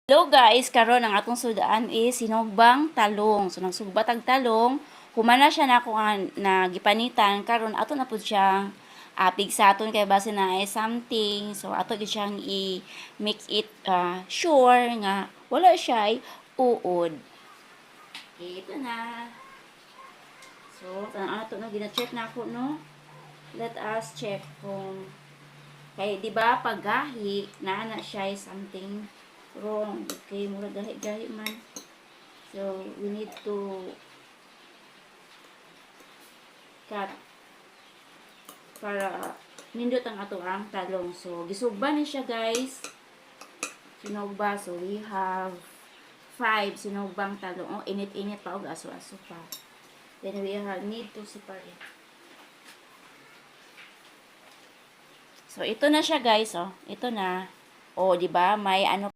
Hello guys, karon ang atong sudaan is sinugbang talong. So nagsugba tag talong, humana siya na ako na gipanitan karon ato na pud siyang pigsaton kay base na ay something. So ato gid siyang i-make it sure nga wala siya ay uod. Okay, ito na. So kanang ato na gina-check na ako no. Let us check kung kay di ba paggahi na siya ay something wrong. Okay, mura gahi-gahi man. So, we need to cut para nindot ang ato ang talong. So, gisugba ni siya guys. Sinugba. So, we have 5 sinugbang talong. Oh, init-init pa. O, aso-aso pa. Then, we need to separate. So, ito na siya guys. Oh. Ito na. Oh, di ba? May ano